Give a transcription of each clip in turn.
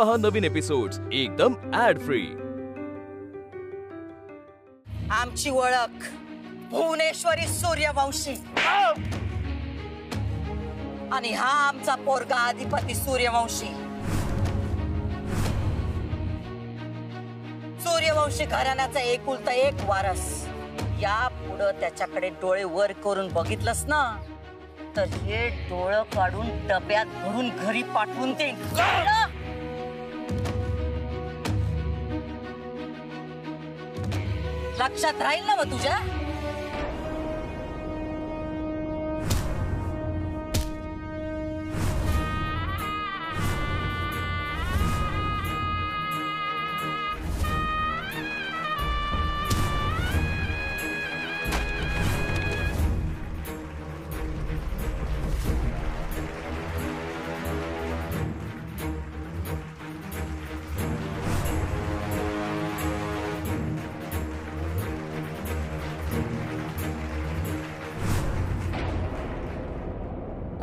पहा नवीन एपिसोड्स एकदम add free. आमची ओळख भुवनेश्वरी सूर्यवंशी आणि हा आमचा पोरगा अधिपती सूर्यवंशी। सूर्यवंशी घराण्याचा एकुलता एक वारस। या पुढे त्याच्याकडे डोळे वर करून बघितलंस ना तर हे डोळं काढून डब्यात भरून घरी पाठवून देईन। लक्षात राहील ना मग तुझ्या?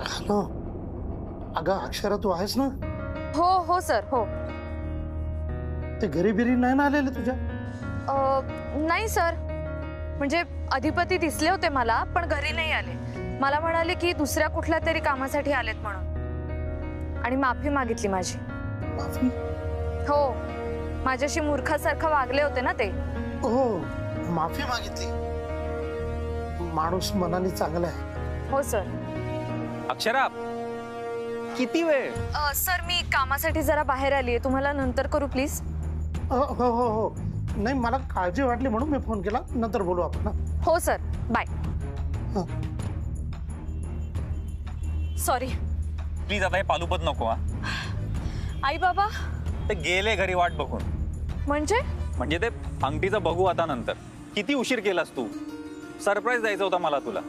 हॅलो, अगं अक्षरा तू आहेस ना? हो हो सर हो। ते घरी बिरी नाही ना आलेले तुझ्या? नाही सर, म्हणजे अधिपती दिसले होते मला पण घरी नाही आले। मला म्हणाले की दुसऱ्या कुठल्या तरी कामासाठी आलेत म्हणून आणि माफी मागितली माझी। माफी? हो, माझ्याशी मूर्खासारखं वागले होते ना ते। हो, माफी मागितली। माणूस मनाने चांगला आहे। हो सर। अक्षरा, किती वेळ? सर मी कामासाठी जरा बाहेर आली आहे, तुम्हाला नंतर करू प्लीज? हो हो हो, नाही मला काळजी वाटली म्हणून मी फोन केला, नंतर बोलू आपण। हो सर, बाय। सॉरी। प्लीज आता हे पालुपत नको हा। आई बाबा ते गेले घरी वाट बघून। म्हणजे ते अंगठीचं बघू आता नंतर। किती उशीर केलास तू? सरप्राईज द्यायचा होता मला तुला,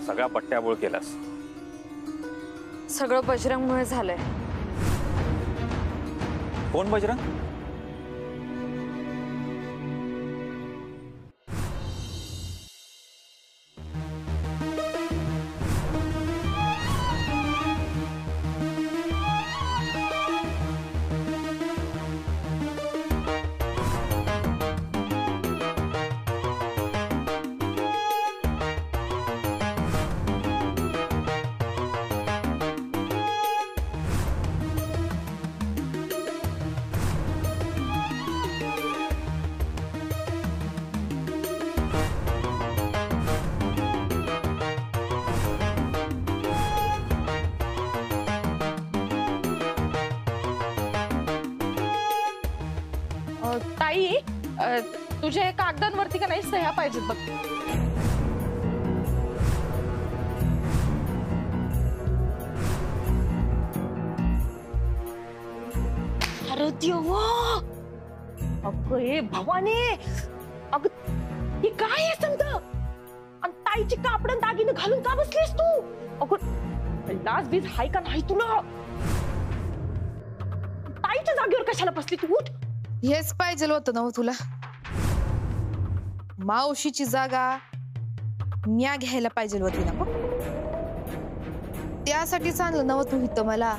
सगळा पट्ट्याबोळ केलास। सगळं बजरंगमुळे झालंय। कोण बजरंग? ताई, तुझ्या कागदांवरती का नाही सह्या पाहिजेत बघ। अरे देवा, अगं हे भवानी, अगं हे काय आहे समजा? आणि ताईची कापडं दागिने घालून का बसलीस तू? अगं लाज बीज हाय का नाही तुला? ताईच्या जागेवर कशाला बसली तू? उठ। हेच पाहिजे होतं ना तुला? मावशीची जागा म्या घ्यायला पाहिजे होती ना मग? त्यासाठीच आणलं ना तू इथं मला?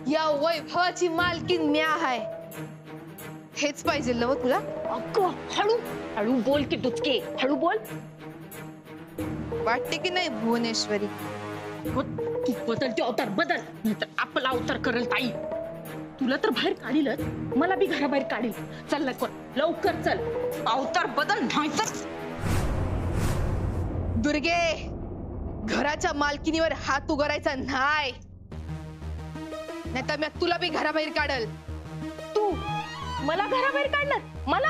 या वैभवाची मालकीन म्या आहे, हेच पाहिजे ना तुला? अगं हळू हळू बोल की डुचके, हळू बोल। वाटते की नाही भुवनेश्वरी? तू बदलते अवतार बदल, नाहीतर आपला अवतार करेल ताई। तुला तर बाहेर काढीलच, मला बी घराबाहेर काढील। चल लवकर चल, अवतार बदल नाहीतर। दुर्गे, घराच्या मालकीनीवर हात उगारायचा नाही, नाहीतर मी तुला बी घराबाहेर काढल। तू मला घराबाहेर काढणार? मला?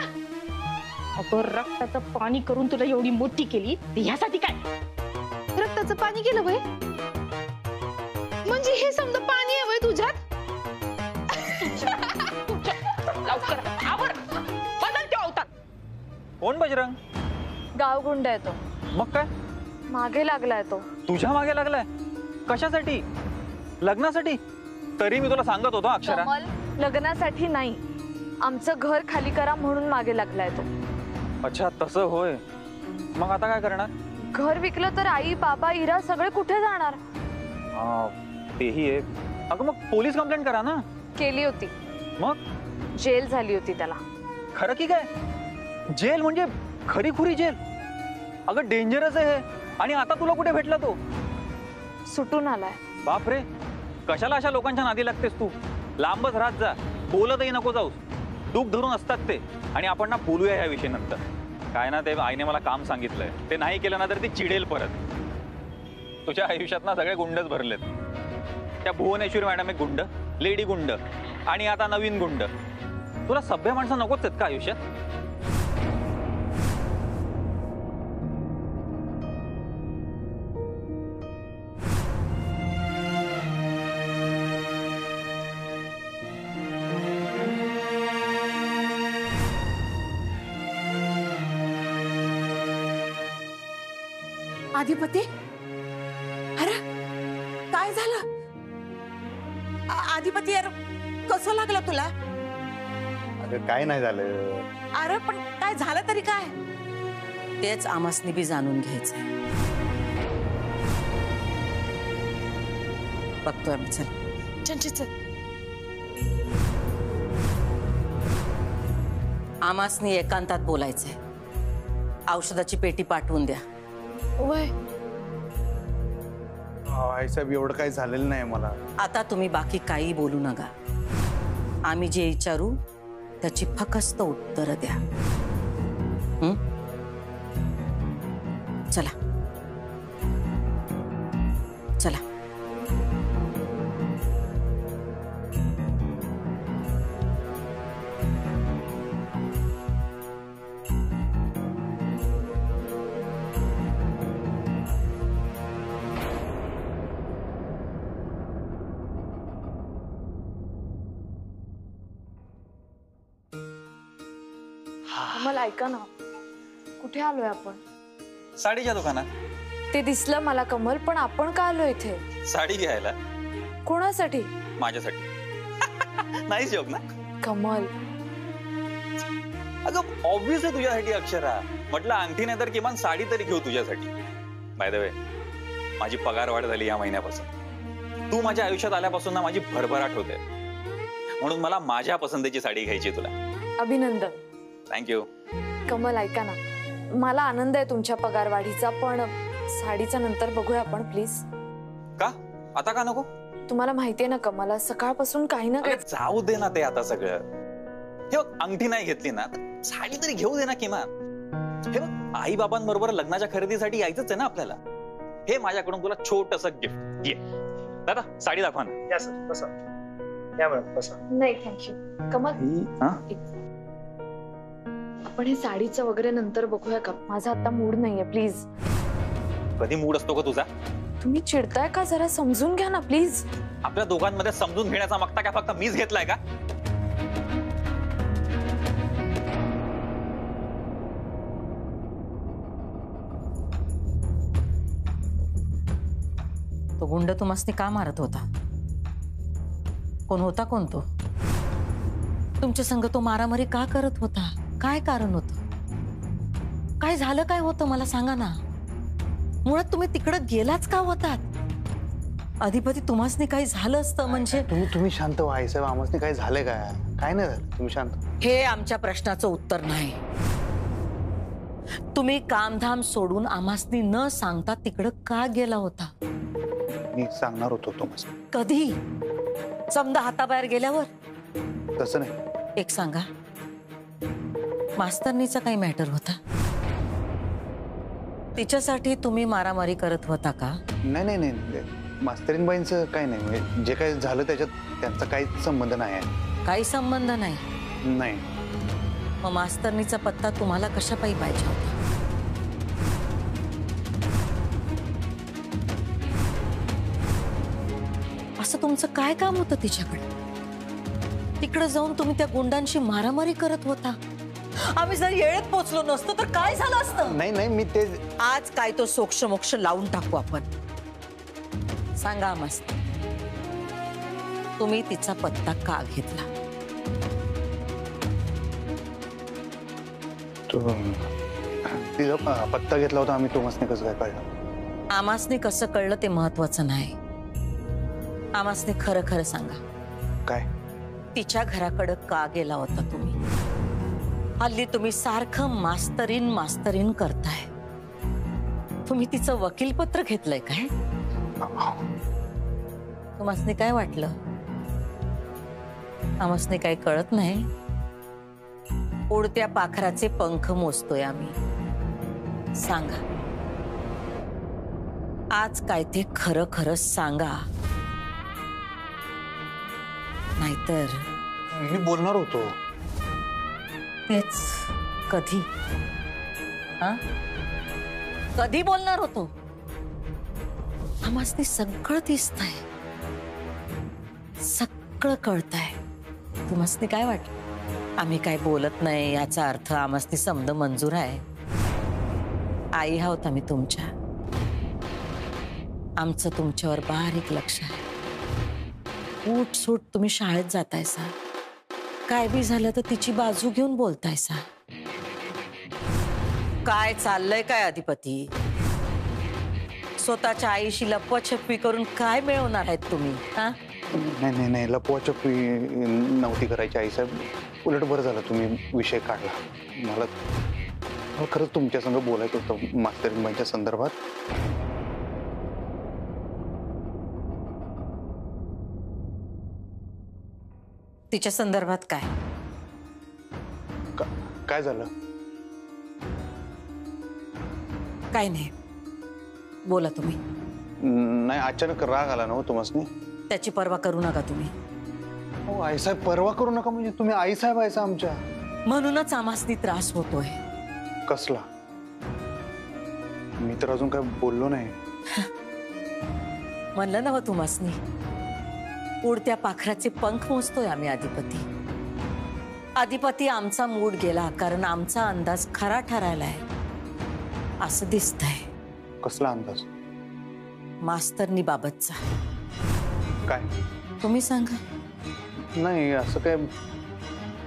अगं रक्ताचं पाणी करून तुला एवढी मोठी केली ह्यासाठी काय? रक्ताचं पाणी केलं वय? म्हणजे हे समजा पाणी आहे वय तुझ्यात? लवकर आवर, बदलते अवतार। कोण बजरंग? गावगुंड आहे तो। मग काय? मागे लागलाय तो। तुझ्या मागे लागलाय? कशासाठी? लग्नासाठी? तरी मी तुला सांगत होतो अक्षरा। कमल, लग्नासाठी नाही, आमचं घर खाली करा म्हणून मागे लागलाय तो। अच्छा तसं होय, मग आता काय करणार? घर विकलं तर आई बाबा इरा सगळे कुठे जाणार? तेही आहे, अगं मग पोलीस कंप्लेंट करा ना. केली होती, मग जेल झाली होती त्याला. खरं की काय? जेल म्हणजे खरी खुरी जेल? अगं डेंजरस आहे हे. आणि आता तुला कुठे भेटला तो? सुटून आलाय. बापरे, कशाला अशा लोकांच्या नादी लागतेस तू? लांबच राहत जा, बोलतही नको जाऊस. दुःख धरून असतात ते. आणि आपण ना बोलूया या विषयी नंतर. काय ना, ते आईने मला काम सांगितलंय, ते नाही केलं ना तर ती चिडेल परत. तुझ्या आयुष्यात ना सगळे गुंडच भरलेत. त्या भुवनेश्वरी मॅडम एक गुंड, लेडी गुंड, आणि आता नवीन गुंड. तुला सभ्य माणसं नकोच आहेत का आयुष्यात? अधिपती, अरे काय झालं? अधिपती यार, कसं लागलं तुला? अगं काय नाही झालं. अरे पण काय झालं तरी काय? तेच आमासनी बी जाणून घ्यायचंय. बघतोय मी. चल चल. आमासनी एकांतात बोलायचंय. औषधाची पेटी पाठवून द्या. वय आईसाहेब एवढं काही झालेलं नाही मला. आता तुम्ही बाकी काही बोलू नका. आम्ही जे विचारू त्याची फकस्त उत्तर द्या. चला चला. मला ऐका ना, कुठे आलोय आपण? साडीच्या दुकानात. ते दिसलं मला कमल, पण आपण का आलो इथे? साडी घ्यायला. कोणासाठी? माझ्यासाठी. नाही जोक ना कमल? अगं ऑब्विस आहे तुझ्यासाठी अक्षरा. म्हटलं अंगठी नाही तर किमान साडी तरी घेऊ तुझ्यासाठी. बाय द वे, माझी पगार वाढ झाली या महिन्यापासून. तू माझ्या आयुष्यात आल्यापासून ना माझी भरभराट होते. म्हणून मला माझ्या पसंतीची साडी घ्यायची तुला. अभिनंदन. थँक्यू. कमल ऐका ना, मला आनंद आहे तुमच्या पगारवाढीचा, पण साडीचा नंतर बघूया आपण प्लीज. का? आता का नको? तुम्हाला माहितीये ना कमल, सकाळपासून काही ना काही. जाऊ दे ना ते आता सगळं. हे बघ, अंगठी नाही घेतली ना, साडी तरी घेऊ दे ना किमान. हे बघ, आई बाबांबरोबर लग्नाच्या खरेदीसाठी यायचंच आहे ना आपल्याला. हे माझ्याकडून तुला छोटस गिफ्ट. ये दादा, साडी दाखवा ना. या सर, बसा. या मॅडम, बसा. नाही थँक्यू. कमल, आपण हे साडीचं वगैरे नंतर बघूया का? माझा आता मूड नाहीये, प्लीज. कधी मूड असतो का तुझा? तुम्ही चिडताय का? जरा समजून घ्या ना प्लीज. आपल्या दोघांमध्ये समजून घेण्याचा मागता काय फक्त मीच घेतलाय का? तो गुंड तुम्हासनी का मारत होता? कोण होता कोण तो? तुमच्या संग तो मारामारी का करत होता? काय कारण होतं? काय झालं, काय होतं मला सांगा ना. मुळात तुम्ही तिकडं गेलाच का होतात? अधिपती, तुम्हासनी काही झालं असतं म्हणजे. तुम्ही शांत व्हा आईसाहेब. आम्हाला काय झालंय? काय नाही झालं, तुम्ही शांत. हे आमच्या प्रश्नाचं उत्तर नाही. तुम्ही कामधाम सोडून आम्हासनी न सांगता तिकडं का गेला होता? मी सांगणार होतो तुम्हाला. कधी? समजा हाताबाहेर गेल्यावर? तसं नाही. एक सांगा, मास्तरनीचा काही मॅटर होता? तिच्यासाठी तुम्ही मारामारी करत होता का? नाही, मास्तरीनबाईंचं काही नाही. म्हणजे जे काही झालं त्याच्यात त्यांचा काहीच संबंध नाही आहे. काही संबंध नाही? नाही. मग मास्तरनीचा पत्ता तुम्हाला कशापायी पाहिजे होता? असं तुमचं काय काम होतं तिच्याकडे? तिकडे जाऊन तुम्ही त्या गुंडांशी मारामारी करत होता. आम्ही जर येळेत पोचलो नसतो तर काय झालं असतं? नाही, मी ते आज काय तो सोक्ष मोक्ष लावून टाकू आपण. सांगा मस्त, तुम्ही तिचा पत्ता का घेतला? तिचा पत्ता घेतला होता आम्ही. तुम्हाला कसं काय कळलं? आमासने कसं कळलं ते महत्वाचं नाही. आमासने खरं खरं सांगा, काय? तिच्या घराकडे का गेला होता तुम्ही? हल्ली तुम्ही सारखं मास्तरीन मास्तरीन करताय. तुम्ही तिचं वकीलपत्र घेतलंय काय? तुम्हासने काय वाटलं? आमासने काही कळत नाही. उडत्या पाखराचे पंख मोजतोय आम्ही. सांगा, आज काय ते खरं खरं सांगा, नाहीतर मी बोलणार होतो. तेच कधी? हा, कधी बोलणार होतो? आम्हाला सगळं दिसतंय, सगळं कळतंय. तुम्हाला काय वाटलं? आम्ही काय बोलत नाही याचा अर्थ आम्हाला समज मंजूर आहे? आई आहोत आम्ही तुमच्या. आमचं तुमच्यावर बारीक लक्ष आहे. उठ सूट तुम्ही शाळेत जातायसा, काय बी झालं तर तिची बाजू घेऊन बोलतायसा. काय चाललंय काय अधिपती? स्वतःच्या आईशी लपवाछपवी करून काय मिळवणार आहेत तुम्ही? हा, नाही नाही नाही, लपवाछपवी नव्हती करायची आईसाहेब. उलट बरं झालं तुम्ही विषय काढला. मला खरंच तुमच्या संग बोलायचं होतं मास्तरीनबाईंच्या संदर्भात. तिच्या संदर्भात काय? काय झालं? काय नाही, बोला तुम्ही. नाही, अचानक राग आला ना हो तुम्हाला. त्याची पर्वा करू नका तुम्ही. हो आईसाहेब, परवा करू नका म्हणजे तुम्ही आईसाहेब आहेसा आमच्या. म्हणूनच आम्हासनी त्रास होतोय. कसला? मी तर अजून काय बोललो नाही. म्हणलं ना हो तुम्हासनी, उडत्या पाखराचे पंख मोजतोय आम्ही अधिपती. अधिपती आमचा मूड गेला कारण आमचा अंदाज खरा ठरायलाय असं दिसतंय. कसला अंदाज? मास्तरनी बाबतचा. काय? तुम्ही सांगा. नाही असं काय,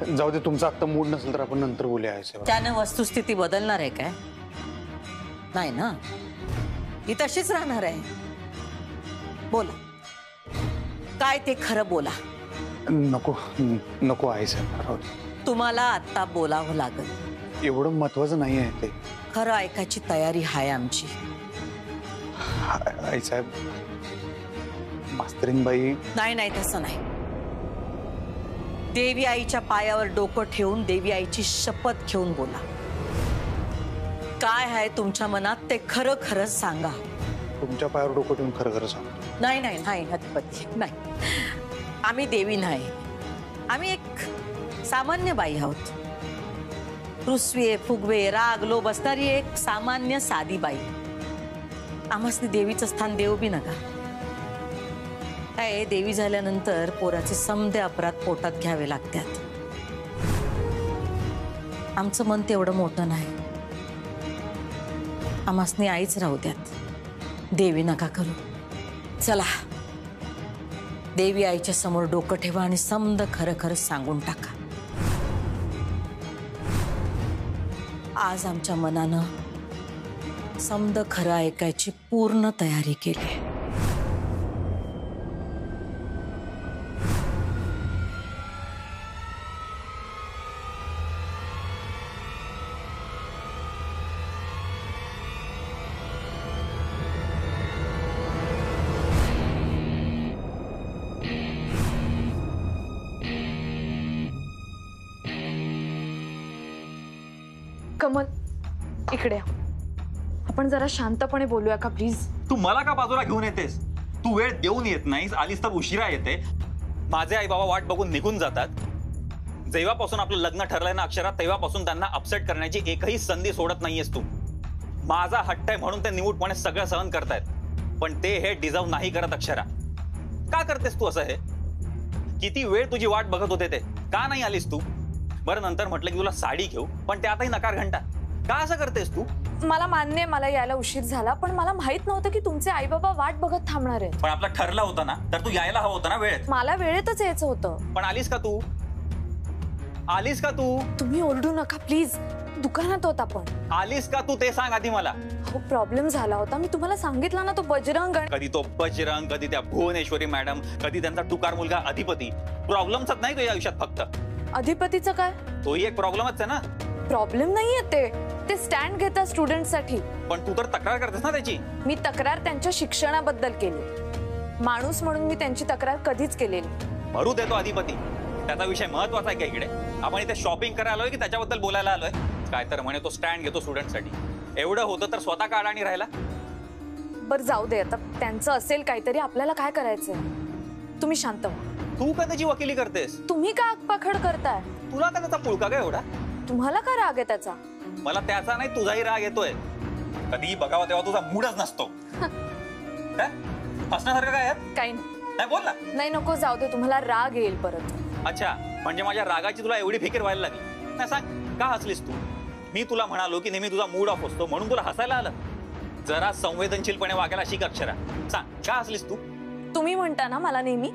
जाऊ दे. तुमचा आता मूड नसेल तर आपण नंतर बोलूया. त्यानं वस्तुस्थिती बदलणार आहे काय? नाही ना, ही तशीच राहणार आहे. बोला, काय ते खरं बोला. नको नको आईसाहेब, तुम्हाला आता बोलावं लागल. एवढं महत्वाचं नाही आहे ते. खरं ऐकायची तयारी आहे आमची. आईसाहेब, मास्तरीनबाई. नाही नाही, तसं नाही. देवी आईच्या पायावर डोकं ठेवून देवी आईची शपथ घेऊन बोला. काय आहे तुमच्या मनात ते खरं खरं सांगा. तुमच्या पायावर डोकं ठेवून खरं खरं सांगतो. नाही नाही नाही अधिपती, नाही. आम्ही देवी नाही, आम्ही एक सामान्य बाई आहोत. रुसवे फुगवे राग लोभ असणारी एक सामान्य साधी बाई. आम्हासनी देवीचं स्थान देऊ बी नका. काय देवी झाल्यानंतर पोराचे समदे अपराध पोटात घ्यावे लागतात. आमचं मन तेवढं मोठं नाही. आम्हासनी आईच राहू द्यात, देवी नका करू. चला, देवी आईच्या समोर डोकं ठेवा आणि समद खरं खरं सांगून टाका. आज आमच्या मनानं समद खरं ऐकायची पूर्ण तयारी केली. कमल, इकडे या. आपण जरा शांतपणे बोलूया का प्लीज? तू मला का बाजूला घेऊन येतेस? तू वेळ देऊन येत नाहीस, आलीस तर उशिरा येते. माझे आई बाबा वाट बघून निघून जातात. जेव्हापासून आपलं लग्न ठरलंय ना अक्षरा, तेव्हापासून त्यांना अपसेट करण्याची एकही संधी सोडत नाहीयेस तू. माझा हट्ट आहे म्हणून ते निमूटपणे सगळं सहन करतायत, पण ते हे डिझर्व नाही करत. अक्षरा, का करतेस तू असं? हे किती वेळ तुझी वाट बघत होते ते. का नाही आलीस तू? बरं, नंतर म्हटलं की तुला साडी घेऊ, पण त्यातही नकार घंटा. का असं करतेस तू? मला मान्य आहे मला यायला उशीर झाला, पण मला माहित नव्हतं की तुमचे आई बाबा वाट बघत थांबणार आहेत. पण आपलं ठरलं होतं ना, तर तू यायला हवं होतं ना वेळेत. मला वेळेतच यायचं होतं. पण आलीस का तू? आलीस का तू? तुम्ही ओरडू नका प्लीज. दुकानात होत आपण. आलीस का तू ते सांग आधी मला. अहो प्रॉब्लेम झाला होता, मी तुम्हाला सांगितलं ना, तो बजरंग कधी तो बजरंग, कधी त्या भुवनेश्वरी मॅडम, कधी त्यांचा टुकार मुलगा अधिपती. प्रॉब्लेमच नाही तो या आयुष्यात फक्त. अधिपतीचं काय? तोही एक प्रॉब्लेमच आहे ना. प्रॉब्लेम नाहीये ते स्टँड घेतात स्टुडंटसाठी. पण तू तर तक्रार करतेस ना त्याची. मी तक्रार त्यांच्या शिक्षणाबद्दल केली, माणूस म्हणून मी त्यांची तक्रार कधीच केलेली. भरू देतो अधिपती, त्याचा विषय महत्वाचा आहे का इकडे? आपण इथे शॉपिंग करायला आलोय की त्याच्याबद्दल बोलायला आलोय? काय तर म्हणे तो स्टँड घेतो स्टुडंटसाठी. एवढं होतं तर स्वतः का अडाणी राहिला? बरं जाऊ दे, आता त्यांचं असेल काहीतरी, आपल्याला काय करायचंय? तुम्ही शांत व्हा. तू का त्याची वकिली करतेस? तुम्ही का आगपाखड करताय? तुला का त्याचा पुळका काय एवढा? तुम्हाला का राग आहे त्याचा? मला त्याचा नाही, तुझाही राग येतोय. कधी बघावा तेव्हा तुझा मूडच नसतो. काय हसण्यासारखं काय आहे? काही नाही. नाही बोल ना. नाही नको, जाऊ दे, तुम्हाला राग येईल परत. अच्छा, म्हणजे माझ्या रागाची तुला एवढी फिकीर व्हायला लागली? नाही सांग, का हसलीस तू? मी तुला म्हणालो की नेहमी तुझा मूड ऑफ असतो म्हणून तुला हसायला आलं? जरा संवेदनशीलपणे वागायला शिक अक्षरा. सांग, का हसलीस तू? तुम्ही म्हणता ना मला नेहमी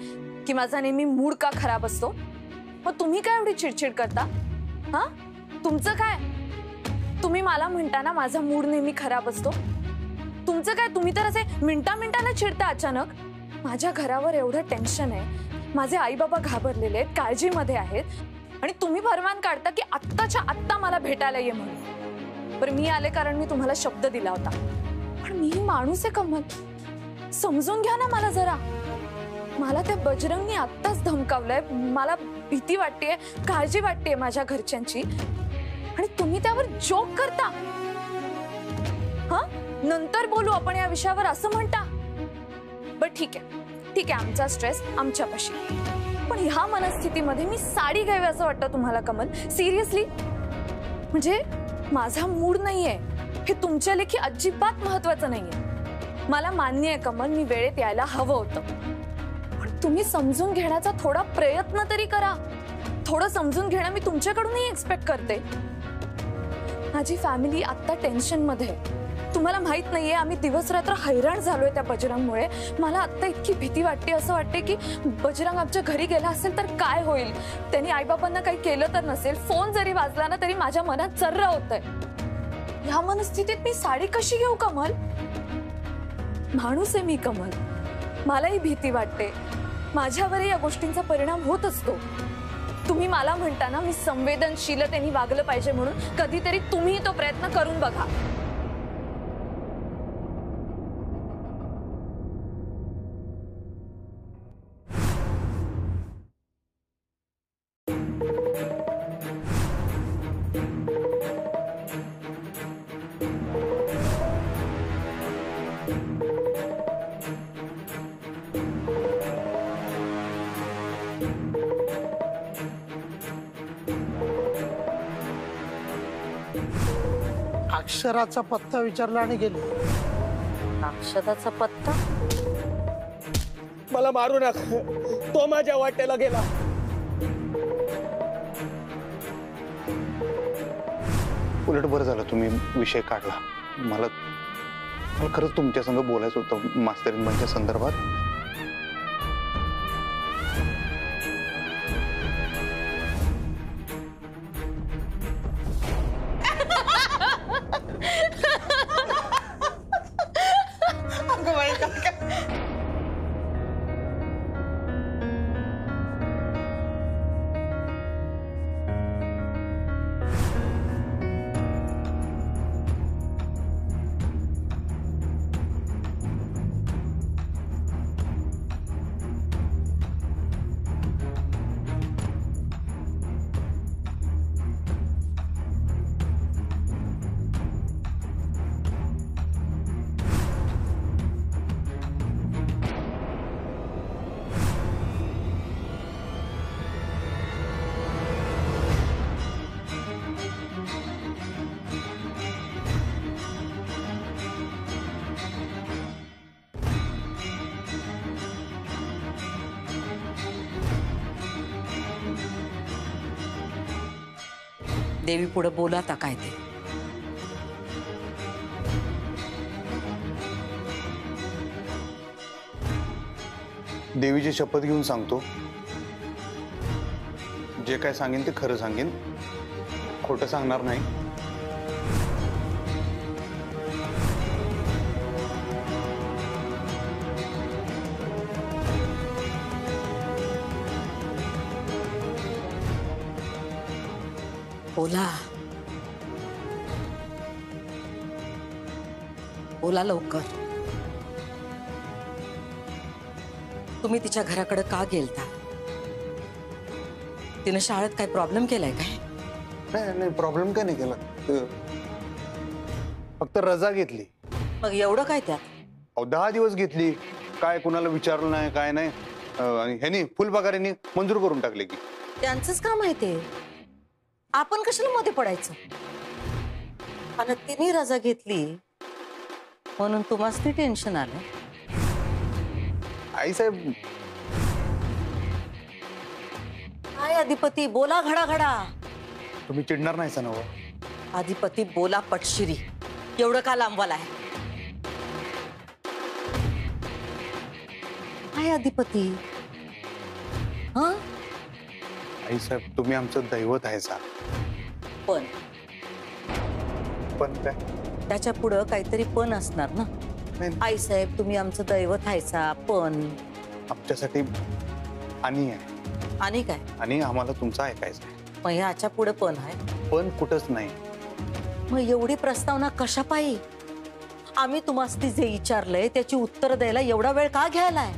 की माझा नेहमी मूड का खराब असतो, मग तुम्ही काय एवढी चिडचिड करता? हा, तुमचं काय? तुम्ही मला म्हणता ना माझा मूड नेहमी खराब असतो, तुमचं काय? तुम्ही तर असे मिनिटाला चिडता अचानक. माझ्या घरावर एवढं टेन्शन आहे, माझे आई बाबा घाबरलेले आहेत, काळजीमध्ये आहेत, आणि तुम्ही भरमान काढता की आत्ताच्या आत्ता मला भेटायला ये म्हणून. बरं मी आले कारण मी तुम्हाला शब्द दिला होता, पण मी माणूस आहे कमल, समजून घ्या ना मला जरा. मला त्या बजरंगने आत्ताच धमकावलंय, मला भीती वाटतेय, काळजी वाटतेय माझ्या घरच्यांची, आणि तुम्ही त्यावर जोक करता. हा, नंतर बोलू आपण या विषयावर असं म्हणता. बरं ठीक आहे, आमचा स्ट्रेस आमच्यापाशी, पण ह्या मनस्थितीमध्ये मी साडी घ्यावी असं वाटतं तुम्हाला कमल? सिरियसली? म्हणजे माझा मूड नाहीये हे तुमच्या लेखी अजिबात महत्वाचं नाहीये. मला मान्य आहे कमल, मी वेळेत यायला हवं होतं, पण तुम्ही समजून घेण्याचा थोडा प्रयत्न तरी करा. थोडं समजून घेणं मी तुमच्याकडूनही एक्सपेक्ट करते. माझी फॅमिली आता टेन्शन मध्ये आहे, तुम्हाला माहित नाहीये, आम्ही दिवस रात्र हैराण झालोय त्या बजरंगमुळे. मला आता इतकी भीती वाटते, असं वाटते की बजरंग आमच्या घरी गेला असेल तर काय होईल, त्यांनी आईबाबांना काही केलं तर नसेल. फोन जरी वाजला ना तरी माझ्या मनात चर्र होतंय. ह्या मनस्थितीत मी साडी कशी घेऊ कमल? माणूस आहे मी कमल, मलाही भीती वाटते, माझ्यावरही या गोष्टींचा परिणाम होत असतो. तुम्ही मला म्हणता ना मी संवेदनशीलतेने वागलं पाहिजे म्हणून, कधीतरी तुम्ही तो प्रयत्न करून बघा. अक्षराचा पत्ता विचारला आणि गेली. अक्षराचा पत्ता? मला मारू नका, तो माझ्या वाटेला गेला. उलट बरं झालं तुम्ही विषय काढला. मला खरंच तुमच्या संग बोलायचं होतं मास्तरींबाईंच्या संदर्भात. देवी पुढे बोला आता काय ते. देवीची शपथ घेऊन सांगतो, जे काय सांगेन ते खरं सांगेन, खोटं सांगणार नाही. बोला बोला लवकर. तुम्ही तिच्या घराकडे का गेलता? तिने शाळेत काय प्रॉब्लेम केलाय काय? नाही नाही, प्रॉब्लेम काय नाही केला, फक्त रजा घेतली. मग एवढं काय त्यात? अहो 10 दिवस घेतली, काय कुणाला विचारलं नाही काय नाही, आणि ह्यानी फुल पगारांनी मंजूर करून टाकले की. त्यांचंच काम आहे ते, आपण कशाला मध्ये पडायचं? आणि तिने रजा घेतली म्हणून तुम्हाला टेन्शन आलं? आई साहेब, काय अधिपती, बोला घडा घडा. तुम्ही चिडणार नाही ना? अधिपती बोला पटशिरी. एवढं का लांबवाला आहे? काय अधिपती? हा, आई साहेब, तुम्ही आमचं दैवत आहे सा. पण पण काय? त्याच्या पुढं काहीतरी पण असणार ना. नाही, आई साहेब, तुम्ही आमचं दैवत आहेसा, पण आमच्यासाठी आणि आहे, आणि काय? आणि आम्हाला तुमचं ऐकायचं आहे. मग ह्याच्या पुढे पण आहे? पण कुठंच नाही. मग एवढी प्रस्तावना कशा पायी? आम्ही तुम्हाला जे विचारलंय त्याची उत्तर द्यायला एवढा वेळ का घ्यायलाय?